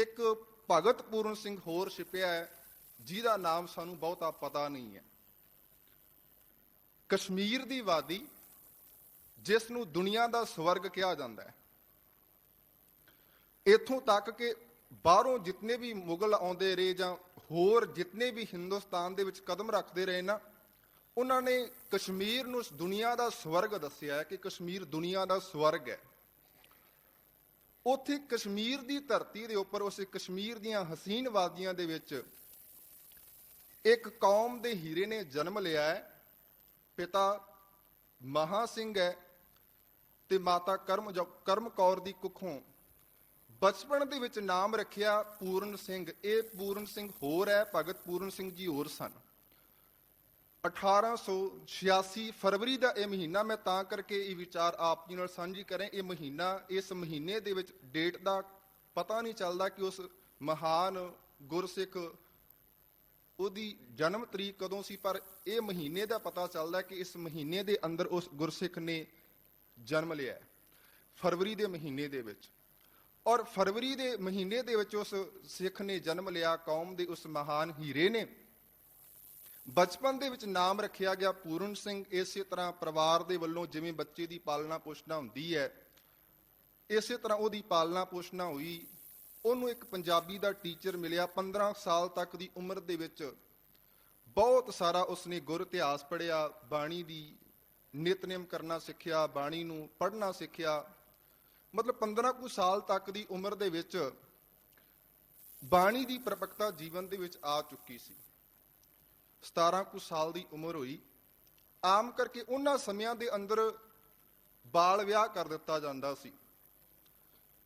ਇੱਕ ਭਗਤ ਪੂਰਨ ਸਿੰਘ ਹੋਰ ਛਿਪਿਆ ਹੈ, ਜਿਹਦਾ ਨਾਮ ਸਾਨੂੰ ਬਹੁਤਾ ਪਤਾ ਨਹੀਂ ਹੈ। ਕਸ਼ਮੀਰ ਦੀ ਵਾਦੀ, ਜਿਸ ਨੂੰ ਦੁਨੀਆ ਦਾ ਸਵਰਗ ਕਿਹਾ ਜਾਂਦਾ ਹੈ। ਇੱਥੋਂ ਤੱਕ ਕਿ ਬਾਹਰੋਂ ਜਿਤਨੇ ਵੀ ਮੁਗਲ ਆਉਂਦੇ ਰਹੇ ਜਾਂ ਹੋਰ ਜਿਤਨੇ ਵੀ ਹਿੰਦੁਸਤਾਨ ਦੇ ਵਿੱਚ ਕਦਮ ਰੱਖਦੇ ਰਹੇ ਨਾ, ਉਹਨਾਂ ਨੇ ਕਸ਼ਮੀਰ ਨੂੰ ਦੁਨੀਆ ਦਾ ਸਵਰਗ ਦੱਸਿਆ ਹੈ ਕਿ ਕਸ਼ਮੀਰ ਦੁਨੀਆ ਦਾ ਸਵਰਗ ਹੈ। ਉੱਥੇ ਕਸ਼ਮੀਰ ਦੀ ਧਰਤੀ ਦੇ ਉੱਪਰ, ਉਸ ਕਸ਼ਮੀਰ ਦੀਆਂ ਹਸੀਨ ਵਾਦੀਆਂ ਦੇ ਵਿੱਚ ਇੱਕ ਕੌਮ ਦੇ ਹੀਰੇ ਨੇ ਜਨਮ ਲਿਆ ਹੈ। ਪਿਤਾ ਮਹਾ ਸਿੰਘ ਹੈ ਤੇ ਮਾਤਾ ਕਰਮ ਕੌਰ ਦੀ ਕੁੱਖੋਂ ਬਚਪਨ ਦੇ ਵਿੱਚ ਨਾਮ ਰੱਖਿਆ ਪੂਰਨ ਸਿੰਘ। ਇਹ ਪੂਰਨ ਸਿੰਘ ਹੋਰ ਹੈ, ਭਗਤ ਪੂਰਨ ਸਿੰਘ ਜੀ ਹੋਰ ਸਨ। 1886 ਫਰਵਰੀ ਦਾ ਇਹ ਮਹੀਨਾ, ਮੈਂ ਤਾਂ ਕਰਕੇ ਇਹ ਵਿਚਾਰ ਆਪ ਜੀ ਨਾਲ ਸਾਂਝੀ ਕਰਾਂ। ਇਹ ਮਹੀਨਾ, ਇਸ ਮਹੀਨੇ ਦੇ ਵਿੱਚ ਡੇਟ ਦਾ ਪਤਾ ਨਹੀਂ ਚੱਲਦਾ ਕਿ ਉਸ ਮਹਾਨ ਗੁਰਸਿੱਖ ਉਹਦੀ ਜਨਮ ਤਰੀਕ ਕਦੋਂ ਸੀ, ਪਰ ਇਹ ਮਹੀਨੇ ਦਾ ਪਤਾ ਚੱਲਦਾ ਕਿ ਇਸ ਮਹੀਨੇ ਦੇ ਅੰਦਰ ਉਸ ਗੁਰਸਿੱਖ ਨੇ ਜਨਮ ਲਿਆ, ਫਰਵਰੀ ਦੇ ਮਹੀਨੇ ਦੇ ਵਿੱਚ। ਔਰ ਫਰਵਰੀ ਦੇ ਮਹੀਨੇ ਦੇ ਵਿੱਚ ਉਸ ਸਿੱਖ ਨੇ ਜਨਮ ਲਿਆ, ਕੌਮ ਦੇ ਉਸ ਮਹਾਨ ਹੀਰੇ ਨੇ। ਬਚਪਨ ਦੇ ਵਿੱਚ ਨਾਮ ਰੱਖਿਆ ਗਿਆ ਪੂਰਨ ਸਿੰਘ। ਇਸੇ ਤਰ੍ਹਾਂ ਪਰਿਵਾਰ ਦੇ ਵੱਲੋਂ ਜਿਵੇਂ ਬੱਚੇ ਦੀ ਪਾਲਣਾ ਪੋਸ਼ਣਾ ਹੁੰਦੀ ਹੈ, ਇਸੇ ਤਰ੍ਹਾਂ ਉਹਦੀ ਪਾਲਣਾ ਪੋਸ਼ਣਾ ਹੋਈ। ਉਹਨੂੰ ਇੱਕ ਪੰਜਾਬੀ ਦਾ ਟੀਚਰ ਮਿਲਿਆ। 15 ਸਾਲ ਤੱਕ ਦੀ ਉਮਰ ਦੇ ਵਿੱਚ ਬਹੁਤ ਸਾਰਾ ਉਸਨੇ ਗੁਰ ਇਤਿਹਾਸ ਪੜ੍ਹਿਆ, ਬਾਣੀ ਦੀ ਨਿਤਨੇਮ ਕਰਨਾ ਸਿੱਖਿਆ, ਬਾਣੀ ਨੂੰ ਪੜ੍ਹਨਾ ਸਿੱਖਿਆ। ਮਤਲਬ 15 ਕੁ ਸਾਲ ਤੱਕ ਦੀ ਉਮਰ ਦੇ ਵਿੱਚ ਬਾਣੀ ਦੀ ਪਰਪੱਕਤਾ ਜੀਵਨ ਦੇ ਵਿੱਚ ਆ ਚੁੱਕੀ ਸੀ। 17 ਕੁ ਸਾਲ ਦੀ ਉਮਰ ਹੋਈ। ਆਮ ਕਰਕੇ ਉਹਨਾਂ ਸਮਿਆਂ ਦੇ ਅੰਦਰ ਬਾਲ ਵਿਆਹ ਕਰ ਦਿੱਤਾ ਜਾਂਦਾ ਸੀ।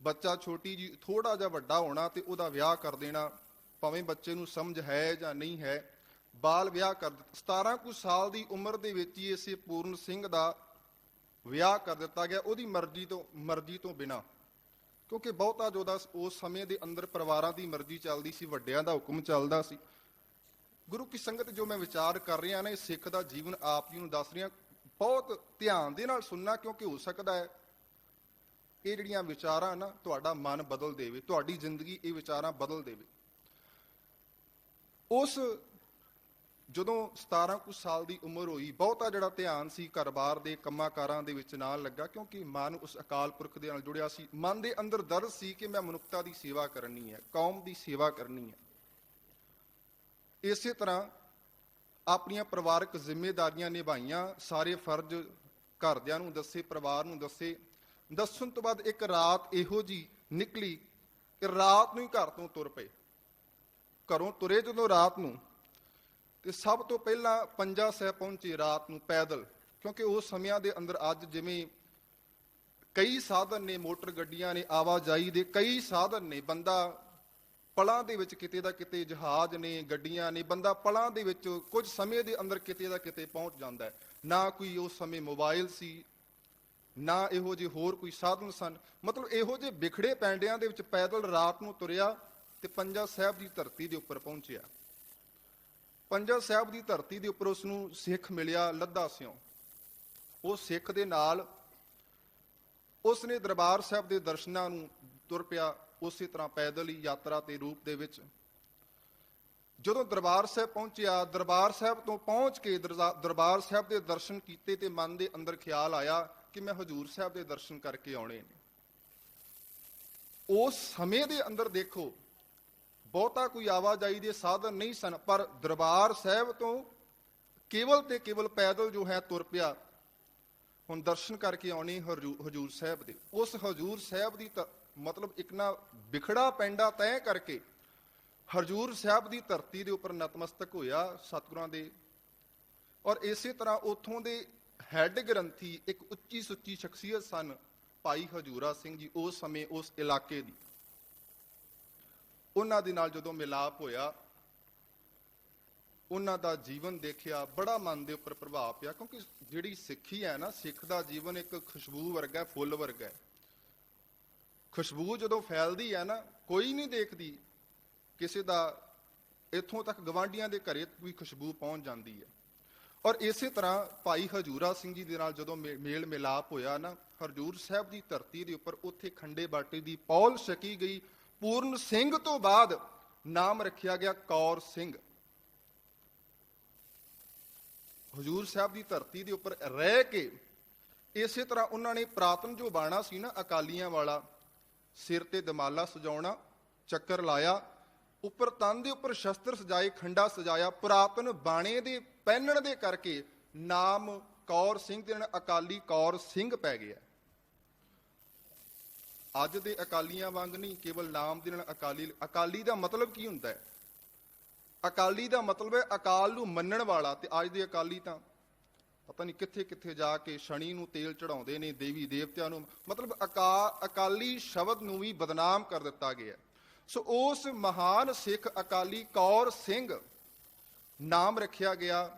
ਬੱਚਾ ਛੋਟੀ ਜੀ ਥੋੜਾ ਜਿਹਾ ਵੱਡਾ ਹੋਣਾ ਤੇ ਉਹਦਾ ਵਿਆਹ ਕਰ ਦੇਣਾ, ਭਾਵੇਂ ਬੱਚੇ ਨੂੰ ਸਮਝ ਹੈ ਜਾਂ ਨਹੀਂ ਹੈ, ਬਾਲ ਵਿਆਹ ਕਰ ਦਿੱਤਾ। 17 ਕੁ ਸਾਲ ਦੀ ਉਮਰ ਦੇ ਵਿੱਚ ਹੀ ਇਸੇ ਪੂਰਨ ਸਿੰਘ ਦਾ ਵਿਆਹ ਕਰ ਦਿੱਤਾ ਗਿਆ, ਉਹਦੀ ਮਰਜ਼ੀ ਤੋਂ ਬਿਨਾਂ। ਕਿਉਂਕਿ ਬਹੁਤਾ ਜੋ ਉਸ ਸਮੇਂ ਦੇ ਅੰਦਰ ਪਰਿਵਾਰਾਂ ਦੀ ਮਰਜ਼ੀ ਚੱਲਦੀ ਸੀ, ਵੱਡਿਆਂ ਦਾ ਹੁਕਮ ਚੱਲਦਾ ਸੀ। ਗੁਰੂ ਕੀ ਸੰਗਤ, ਜੋ ਮੈਂ ਵਿਚਾਰ ਕਰ ਰਿਹਾ ਨਾ, ਇਹ ਸਿੱਖ ਦਾ ਜੀਵਨ ਆਪ ਜੀ ਨੂੰ ਦੱਸ ਰਿਹਾ। ਬਹੁਤ ਧਿਆਨ ਦੇ ਨਾਲ ਸੁਣਨਾ, ਕਿਉਂਕਿ ਹੋ ਸਕਦਾ ਹੈ ਇਹ ਜਿਹੜੀਆਂ ਵਿਚਾਰਾਂ ਨਾ ਤੁਹਾਡਾ ਮਨ ਬਦਲ ਦੇਵੇ, ਤੁਹਾਡੀ ਜ਼ਿੰਦਗੀ ਇਹ ਵਿਚਾਰਾਂ ਬਦਲ ਦੇਵੇ। ਉਸ ਜਦੋਂ 17 ਕੁ ਸਾਲ ਦੀ ਉਮਰ ਹੋਈ, ਬਹੁਤਾ ਜਿਹੜਾ ਧਿਆਨ ਸੀ ਘਰ-ਬਾਰ ਦੇ ਕੰਮਾਂ ਕਾਰਾਂ ਦੇ ਵਿੱਚ ਨਾਲ ਲੱਗਾ, ਕਿਉਂਕਿ ਮਨ ਉਸ ਅਕਾਲ ਪੁਰਖ ਦੇ ਨਾਲ ਜੁੜਿਆ ਸੀ। ਮਨ ਦੇ ਅੰਦਰ ਦਰਦ ਸੀ ਕਿ ਮੈਂ ਮਨੁੱਖਤਾ ਦੀ ਸੇਵਾ ਕਰਨੀ ਹੈ, ਕੌਮ ਦੀ ਸੇਵਾ ਕਰਨੀ ਹੈ। ਇਸੇ ਤਰ੍ਹਾਂ ਆਪਣੀਆਂ ਪਰਿਵਾਰਕ ਜ਼ਿੰਮੇਵਾਰੀਆਂ ਨਿਭਾਈਆਂ, ਸਾਰੇ ਫਰਜ਼ ਘਰਦਿਆਂ ਨੂੰ ਦੱਸੇ, ਪਰਿਵਾਰ ਨੂੰ ਦੱਸੇ। ਦੱਸਣ ਤੋਂ ਬਾਅਦ ਇੱਕ ਰਾਤ ਇਹੋ ਜੀ ਨਿਕਲੀ ਕਿ ਰਾਤ ਨੂੰ ਹੀ ਘਰ ਤੋਂ ਤੁਰ ਪਏ। ਘਰੋਂ ਤੁਰੇ ਜਦੋਂ ਰਾਤ ਨੂੰ, ਤੇ ਸਭ ਤੋਂ ਪਹਿਲਾਂ ਪੰਜਾ ਸਾਹਿਬ ਪਹੁੰਚੇ ਰਾਤ ਨੂੰ ਪੈਦਲ। ਕਿਉਂਕਿ ਉਸ ਸਮਿਆਂ ਦੇ ਅੰਦਰ ਅੱਜ ਜਿਵੇਂ ਕਈ ਸਾਧਨ ਨੇ, ਮੋਟਰ ਗੱਡੀਆਂ ਨੇ, ਆਵਾਜਾਈ ਦੇ ਕਈ ਸਾਧਨ ਨੇ, ਬੰਦਾ ਪਲਾਂ ਦੇ ਵਿੱਚ ਕਿਤੇ ਦਾ ਕਿਤੇ, ਜਹਾਜ਼ ਨੇ, ਗੱਡੀਆਂ ਨੇ, ਬੰਦਾ ਪਲਾਂ ਦੇ ਵਿੱਚ ਕੁਝ ਸਮੇਂ ਦੇ ਅੰਦਰ ਕਿਤੇ ਦਾ ਕਿਤੇ ਪਹੁੰਚ ਜਾਂਦਾ ਹੈ। ਨਾ ਕੋਈ ਉਸ ਸਮੇਂ ਮੋਬਾਈਲ ਸੀ, ਨਾ ਇਹੋ ਜਿਹੇ ਹੋਰ ਕੋਈ ਸਾਧਨ ਸਨ। ਮਤਲਬ ਇਹੋ ਜਿਹੇ ਵਿਖੜੇ ਪੈਂਡਿਆਂ ਦੇ ਵਿੱਚ ਪੈਦਲ ਰਾਤ ਨੂੰ ਤੁਰਿਆ ਤੇ ਪੰਜਾ ਸਾਹਿਬ ਦੀ ਧਰਤੀ ਦੇ ਉੱਪਰ ਪਹੁੰਚਿਆ। ਪੰਜਾ ਸਾਹਿਬ ਦੀ ਧਰਤੀ ਦੇ ਉੱਪਰ ਉਸ ਨੂੰ ਸਿੱਖ ਮਿਲਿਆ, ਲੱਦਾ ਸਿਉਂ। ਉਹ ਸਿੱਖ ਦੇ ਨਾਲ ਉਸ ਨੇ ਦਰਬਾਰ ਸਾਹਿਬ ਦੇ ਦਰਸ਼ਨਾਂ ਨੂੰ ਤੁਰ ਪਿਆ, ਉਸੇ ਤਰ੍ਹਾਂ ਪੈਦਲ ਹੀ ਯਾਤਰਾ ਦੇ ਰੂਪ ਦੇ ਵਿੱਚ। ਜਦੋਂ ਦਰਬਾਰ ਸਾਹਿਬ ਪਹੁੰਚਿਆ, ਦਰਬਾਰ ਸਾਹਿਬ ਤੋਂ ਪਹੁੰਚ ਕੇ ਦਰਬਾਰ ਸਾਹਿਬ ਦੇ ਦਰਸ਼ਨ ਕੀਤੇ ਤੇ ਮਨ ਦੇ ਅੰਦਰ ਖਿਆਲ ਆਇਆ ਕਿ ਮੈਂ ਹਜ਼ੂਰ ਸਾਹਿਬ ਦੇ ਦਰਸ਼ਨ ਕਰਕੇ ਆਉਣੇ ਨੇ। ਉਸ ਸਮੇਂ ਦੇ ਅੰਦਰ ਦੇਖੋ, ਬਹੁਤਾ ਕੋਈ ਆਵਾਜਾਈ ਦੇ ਸਾਧਨ ਨਹੀਂ ਸਨ, ਪਰ ਦਰਬਾਰ ਸਾਹਿਬ ਤੋਂ ਕੇਵਲ ਤੇ ਕੇਵਲ ਪੈਦਲ ਜੋ ਹੈ ਤੁਰ ਪਿਆ। ਹੁਣ ਦਰਸ਼ਨ ਕਰਕੇ ਆਉਣੇ ਹਜ਼ੂਰ ਸਾਹਿਬ ਦੇ। ਉਸ ਹਜ਼ੂਰ ਸਾਹਿਬ ਦੀ ਮਤਲਬ ਇੱਕ ਨਾ ਵਿਖੜਾ ਪੈਂਡਾ ਤੈਅ ਕਰਕੇ ਹਜ਼ੂਰ ਸਾਹਿਬ ਦੀ ਧਰਤੀ ਦੇ ਉੱਪਰ ਨਤਮਸਤਕ ਹੋਇਆ ਸਤਿਗੁਰਾਂ ਦੇ। ਔਰ ਇਸੇ ਤਰ੍ਹਾਂ ਉੱਥੋਂ ਦੇ ਹੈੱਡ ਗ੍ਰੰਥੀ, ਇੱਕ ਉੱਚੀ ਸੁੱਚੀ ਸ਼ਖਸੀਅਤ ਸਨ, ਭਾਈ ਹਜੂਰਾ ਸਿੰਘ ਜੀ, ਉਸ ਸਮੇਂ ਉਸ ਇਲਾਕੇ ਦੀ। ਉਹਨਾਂ ਦੇ ਨਾਲ ਜਦੋਂ ਮਿਲਾਪ ਹੋਇਆ, ਉਹਨਾਂ ਦਾ ਜੀਵਨ ਦੇਖਿਆ, ਬੜਾ ਮਨ ਦੇ ਉੱਪਰ ਪ੍ਰਭਾਵ ਪਿਆ। ਕਿਉਂਕਿ ਜਿਹੜੀ ਸਿੱਖੀ ਹੈ ਨਾ, ਸਿੱਖ ਦਾ ਜੀਵਨ ਇੱਕ ਖੁਸ਼ਬੂ ਵਰਗਾ, ਫੁੱਲ ਵਰਗਾ। ਖੁਸ਼ਬੂ ਜਦੋਂ ਫੈਲਦੀ ਹੈ ਨਾ, ਕੋਈ ਨਹੀਂ ਦੇਖਦੀ ਕਿਸੇ ਦਾ, ਇੱਥੋਂ ਤੱਕ ਗਵਾਂਢੀਆਂ ਦੇ ਘਰੇ ਵੀ ਖੁਸ਼ਬੂ ਪਹੁੰਚ ਜਾਂਦੀ ਹੈ। ਔਰ ਇਸੇ ਤਰ੍ਹਾਂ ਭਾਈ ਹਜੂਰਾ ਸਿੰਘ ਜੀ ਦੇ ਨਾਲ ਜਦੋਂ ਮੇਲ ਮਿਲਾਪ ਹੋਇਆ ਨਾ, ਹਜ਼ੂਰ ਸਾਹਿਬ ਦੀ ਧਰਤੀ ਦੇ ਉੱਪਰ, ਉੱਥੇ ਖੰਡੇ ਬਾਟੇ ਦੀ ਪੌਲ ਛਕੀ ਗਈ। ਪੂਰਨ ਸਿੰਘ ਤੋਂ ਬਾਅਦ ਨਾਮ ਰੱਖਿਆ ਗਿਆ ਕੌਰ ਸਿੰਘ। ਹਜ਼ੂਰ ਸਾਹਿਬ ਦੀ ਧਰਤੀ ਦੇ ਉੱਪਰ ਰਹਿ ਕੇ ਇਸੇ ਤਰ੍ਹਾਂ ਉਹਨਾਂ ਨੇ ਪ੍ਰਾਤਨ ਜੋ ਬਾਣਾ ਸੀ ਨਾ ਅਕਾਲੀਆਂ ਵਾਲਾ, ਸਿਰ ਤੇ ਦਮਾਲਾ ਸਜਾਉਣਾ, ਚੱਕਰ ਲਾਇਆ, ਉੱਪਰ ਤਨ ਦੇ ਉੱਪਰ ਸ਼ਸਤਰ ਸਜਾਏ, ਖੰਡਾ ਸਜਾਇਆ, ਪੁਰਾਤਨ ਬਾਣੇ ਦੇ ਪਹਿਨਣ ਦੇ ਕਰਕੇ ਨਾਮ ਕੌਰ ਸਿੰਘ ਦੇ ਨਾਲ ਅਕਾਲੀ ਕੌਰ ਸਿੰਘ ਪੈ ਗਿਆ। ਅੱਜ ਦੇ ਅਕਾਲੀਆਂ ਵਾਂਗ ਨਹੀਂ, ਕੇਵਲ ਨਾਮ ਦੇ ਨਾਲ ਅਕਾਲੀ। ਅਕਾਲੀ ਦਾ ਮਤਲਬ ਕੀ ਹੁੰਦਾ ਹੈ? ਅਕਾਲੀ ਦਾ ਮਤਲਬ ਹੈ ਅਕਾਲ ਨੂੰ ਮੰਨਣ ਵਾਲਾ। ਤੇ ਅੱਜ ਦੇ ਅਕਾਲੀ ਤਾਂ ਪਤਾ ਨਹੀਂ ਕਿੱਥੇ ਕਿੱਥੇ ਜਾ ਕੇ ਸ਼ਨੀ ਨੂੰ ਤੇਲ ਚੜਾਉਂਦੇ ਨੇ, ਦੇਵੀ ਦੇਵਤਿਆਂ ਨੂੰ। ਮਤਲਬ ਅਕਾਲੀ ਸ਼ਬਦ ਨੂੰ ਵੀ ਬਦਨਾਮ ਕਰ ਦਿੱਤਾ ਗਿਆ। ਸੋ ਉਸ ਮਹਾਨ ਸਿੱਖ ਅਕਾਲੀ ਕੌਰ ਸਿੰਘ ਨਾਮ ਰੱਖਿਆ ਗਿਆ।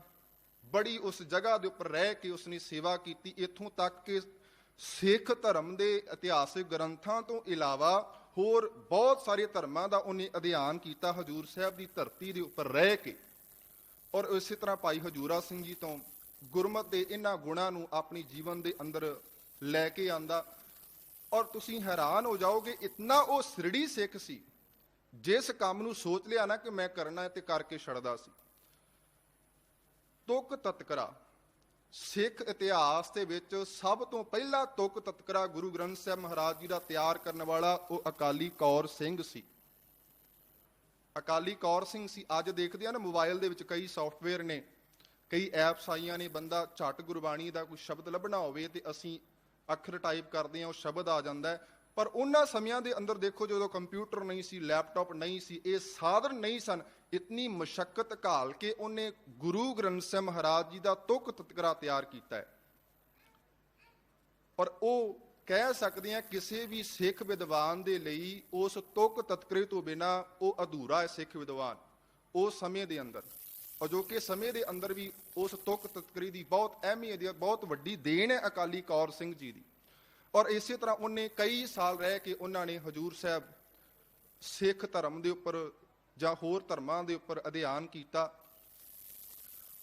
ਬੜੀ ਉਸ ਜਗ੍ਹਾ ਦੇ ਉੱਪਰ ਰਹਿ ਕੇ ਉਸਨੇ ਸੇਵਾ ਕੀਤੀ। ਇੱਥੋਂ ਤੱਕ ਕਿ ਸਿੱਖ ਧਰਮ ਦੇ ਇਤਿਹਾਸਿਕ ਗ੍ਰੰਥਾਂ ਤੋਂ ਇਲਾਵਾ ਹੋਰ ਬਹੁਤ ਸਾਰੇ ਧਰਮਾਂ ਦਾ ਉਹਨੇ ਅਧਿਐਨ ਕੀਤਾ ਹਜ਼ੂਰ ਸਾਹਿਬ ਦੀ ਧਰਤੀ ਦੇ ਉੱਪਰ ਰਹਿ ਕੇ। ਔਰ ਇਸੇ ਤਰ੍ਹਾਂ ਭਾਈ ਹਜ਼ੂਰਾ ਸਿੰਘ ਜੀ ਤੋਂ ਗੁਰਮਤਿ ਦੇ ਇਹਨਾਂ ਗੁਣਾਂ ਨੂੰ ਆਪਣੀ ਜੀਵਨ ਦੇ ਅੰਦਰ ਲੈ ਕੇ ਆਂਦਾ। ਔਰ ਤੁਸੀਂ ਹੈਰਾਨ ਹੋ ਜਾਓਗੇ, ਇਤਨਾ ਉਹ ਸਿਰੜੀ ਸਿੱਖ ਸੀ, ਜਿਸ ਕੰਮ ਨੂੰ ਸੋਚ ਲਿਆ ਨਾ ਕਿ ਮੈਂ ਕਰਨਾ ਹੈ ਤੇ ਕਰਕੇ ਛੱਡਦਾ ਸੀ। ਤੁਕ ਤਤਕਰਾ ਸਿੱਖ ਇਤਿਹਾਸ ਦੇ ਵਿੱਚ ਸਭ ਤੋਂ ਪਹਿਲਾ ਤੁਕ ਤਤਕਰਾ ਗੁਰੂ ਗ੍ਰੰਥ ਸਾਹਿਬ ਮਹਾਰਾਜ ਜੀ ਦਾ ਤਿਆਰ ਕਰਨ ਵਾਲਾ ਉਹ ਅਕਾਲੀ ਕੌਰ ਸਿੰਘ ਸੀ। ਅਕਾਲੀ ਕੌਰ ਸਿੰਘ ਸੀ। ਅੱਜ ਦੇਖਦੇ ਆ ਨਾ ਮੋਬਾਈਲ ਦੇ ਵਿੱਚ ਕਈ ਸੌਫਟਵੇਅਰ ਨੇ, ਕਈ ਐਪਸ ਆਈਆਂ ਨੇ, ਬੰਦਾ ਝੱਟ ਗੁਰਬਾਣੀ ਦਾ ਕੋਈ ਸ਼ਬਦ ਲੱਭਣਾ ਹੋਵੇ ਤੇ ਅਸੀਂ ਅੱਖਰ ਟਾਈਪ ਕਰਦੇ ਹਾਂ, ਉਹ ਸ਼ਬਦ ਆ ਜਾਂਦਾ ਹੈ। ਪਰ ਉਹਨਾਂ ਸਮਿਆਂ ਦੇ ਅੰਦਰ ਦੇਖੋ, ਜਦੋਂ ਕੰਪਿਊਟਰ ਨਹੀਂ ਸੀ, ਲੈਪਟਾਪ ਨਹੀਂ ਸੀ, ਇਹ ਸਾਧਨ ਨਹੀਂ ਸਨ, ਇਤਨੀ ਮਸ਼ੱਕਤ ਘਾਲ ਕੇ ਉਹਨੇ ਗੁਰੂ ਗ੍ਰੰਥ ਸਾਹਿਬ ਮਹਾਰਾਜ ਜੀ ਦਾ ਤੁਕ ਤਤਕਰਾ ਤਿਆਰ ਕੀਤਾ ਹੈ। ਔਰ ਉਹ ਕਹਿ ਸਕਦੇ ਹਾਂ ਕਿਸੇ ਵੀ ਸਿੱਖ ਵਿਦਵਾਨ ਦੇ ਲਈ ਉਸ ਤੁਕ ਤਤਕਰੇ ਤੋਂ ਬਿਨਾਂ ਉਹ ਅਧੂਰਾ ਹੈ ਸਿੱਖ ਵਿਦਵਾਨ ਉਸ ਸਮੇਂ ਦੇ ਅੰਦਰ। ਅਜੋਕੇ ਸਮੇਂ ਦੇ ਅੰਦਰ ਵੀ ਉਸ ਤੁਕ ਤਤਕਰੀ ਦੀ ਬਹੁਤ ਅਹਿਮੀਅਤ ਹੈ, ਬਹੁਤ ਵੱਡੀ ਦੇਣ ਹੈ ਅਕਾਲੀ ਕੌਰ ਸਿੰਘ ਜੀ ਦੀ। ਔਰ ਇਸੇ ਤਰ੍ਹਾਂ ਉਹਨੇ ਕਈ ਸਾਲ ਰਹਿ ਕੇ ਉਹਨਾਂ ਨੇ ਹਜ਼ੂਰ ਸਾਹਿਬ ਸਿੱਖ ਧਰਮ ਦੇ ਉੱਪਰ ਜਾਂ ਹੋਰ ਧਰਮਾਂ ਦੇ ਉੱਪਰ ਅਧਿਐਨ ਕੀਤਾ।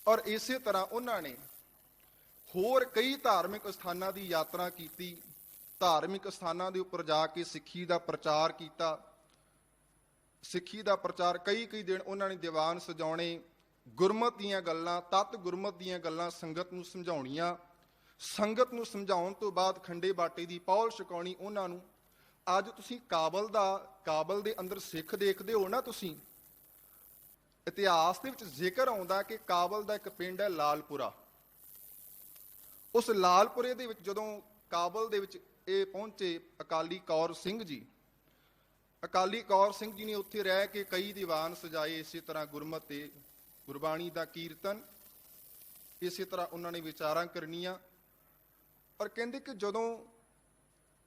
ਔਰ ਇਸੇ ਤਰ੍ਹਾਂ ਉਹਨਾਂ ਨੇ ਹੋਰ ਕਈ ਧਾਰਮਿਕ ਸਥਾਨਾਂ ਦੀ ਯਾਤਰਾ ਕੀਤੀ, ਧਾਰਮਿਕ ਸਥਾਨਾਂ ਦੇ ਉੱਪਰ ਜਾ ਕੇ ਸਿੱਖੀ ਦਾ ਪ੍ਰਚਾਰ ਕੀਤਾ। ਸਿੱਖੀ ਦਾ ਪ੍ਰਚਾਰ ਕਈ ਦਿਨ ਉਹਨਾਂ ਨੇ ਦੀਵਾਨ ਸਜਾਉਣੇ, ਗੁਰਮਤਿ ਦੀਆਂ ਗੱਲਾਂ, ਤਤ ਗੁਰਮਤਿ ਦੀਆਂ ਗੱਲਾਂ ਸੰਗਤ ਨੂੰ ਸਮਝਾਉਣੀਆਂ। ਸੰਗਤ ਨੂੰ ਸਮਝਾਉਣ ਤੋਂ ਬਾਅਦ ਖੰਡੇ ਬਾਟੇ ਦੀ ਪੌਲ ਛਕਾਉਣੀ ਉਹਨਾਂ ਨੂੰ। ਅੱਜ ਤੁਸੀਂ ਕਾਬਲ ਦੇ ਅੰਦਰ ਸਿੱਖ ਦੇਖਦੇ ਹੋ ਨਾ, ਤੁਸੀਂ ਇਤਿਹਾਸ ਦੇ ਵਿੱਚ ਜ਼ਿਕਰ ਆਉਂਦਾ ਕਿ ਕਾਬਲ ਦਾ ਇੱਕ ਪਿੰਡ ਹੈ ਲਾਲਪੁਰਾ। ਉਸ ਲਾਲਪੁਰੇ ਦੇ ਵਿੱਚ ਜਦੋਂ ਕਾਬਲ ਦੇ ਵਿੱਚ ਇਹ ਪਹੁੰਚੇ ਅਕਾਲੀ ਕੌਰ ਸਿੰਘ ਜੀ, ਅਕਾਲੀ ਕੌਰ ਸਿੰਘ ਜੀ ਨੇ ਉੱਥੇ ਰਹਿ ਕੇ ਕਈ ਦੀਵਾਨ ਸਜਾਏ, ਇਸੇ ਤਰ੍ਹਾਂ ਗੁਰਮਤਿ ਤੇ ਗੁਰਬਾਣੀ ਦਾ ਕੀਰਤਨ, ਇਸੇ ਤਰ੍ਹਾਂ ਉਹਨਾਂ ਨੇ ਵਿਚਾਰਾਂ ਕਰਨੀਆਂ। ਔਰ ਕਹਿੰਦੇ ਕਿ ਜਦੋਂ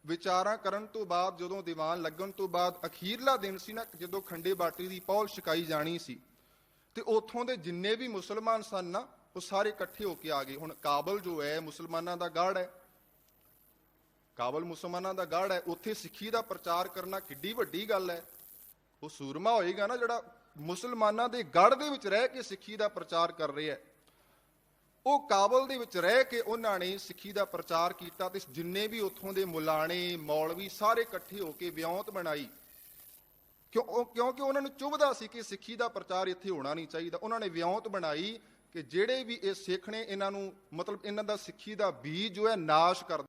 ਵਿਚਾਰਾਂ ਕਰਨ ਤੋਂ ਬਾਅਦ, ਜਦੋਂ ਦੀਵਾਨ ਲੱਗਣ ਤੋਂ ਬਾਅਦ ਅਖੀਰਲਾ ਦਿਨ ਸੀ ਨਾ, ਜਦੋਂ ਖੰਡੇ ਬਾਟੇ ਦੀ ਪੌਲ ਛਕਾਈ ਜਾਣੀ ਸੀ, ਤੇ ਉੱਥੋਂ ਦੇ ਜਿੰਨੇ ਵੀ ਮੁਸਲਮਾਨ ਸਨ ਨਾ, ਉਹ ਸਾਰੇ ਇਕੱਠੇ ਹੋ ਕੇ ਆ ਗਏ। ਹੁਣ ਕਾਬਲ ਜੋ ਹੈ ਮੁਸਲਮਾਨਾਂ ਦਾ ਗੜ੍ਹ ਹੈ, ਕਾਬਲ ਮੁਸਲਮਾਨਾਂ ਦਾ ਗੜ੍ਹ ਹੈ। ਉੱਥੇ ਸਿੱਖੀ ਦਾ ਪ੍ਰਚਾਰ ਕਰਨਾ ਕਿੱਡੀ ਵੱਡੀ ਗੱਲ ਹੈ। ਉਹ ਸੂਰਮਾ ਹੋਏਗਾ ਨਾ ਜਿਹੜਾ ਮੁਸਲਮਾਨਾਂ ਦੇ ਗੜ੍ਹ ਦੇ ਵਿੱਚ ਰਹਿ ਕੇ ਸਿੱਖੀ ਦਾ ਪ੍ਰਚਾਰ ਕਰ ਰਿਹਾ ਹੈ। ਉਹ ਕਾਬਲ ਦੇ ਵਿੱਚ ਰਹਿ ਕੇ ਉਹਨਾਂ ਨੇ ਸਿੱਖੀ ਦਾ ਪ੍ਰਚਾਰ ਕੀਤਾ ਤੇ ਜਿੰਨੇ ਵੀ ਉੱਥੋਂ ਦੇ ਮੁਲਾਣੇ ਮੌਲਵੀ ਸਾਰੇ ਇਕੱਠੇ ਹੋ ਕੇ ਵਿਉਂਤ ਬਣਾਈ। ਕਿਉਂਕਿ ਉਹਨਾਂ ਨੂੰ ਚੁਭਦਾ ਸੀ ਕਿ ਸਿੱਖੀ ਦਾ ਪ੍ਰਚਾਰ ਇੱਥੇ ਹੋਣਾ ਨਹੀਂ ਚਾਹੀਦਾ। ਉਹਨਾਂ ਨੇ ਵਿਉਂਤ ਬਣਾਈ ਕਿ ਜਿਹੜੇ ਵੀ ਇਹ ਸਿੱਖ ਨੇ, ਇਹਨਾਂ ਨੂੰ ਮਤਲਬ ਇਹਨਾਂ ਦਾ ਸਿੱਖੀ ਦਾ ਬੀਜ ਜੋ ਹੈ ਨਾਸ਼ ਕਰ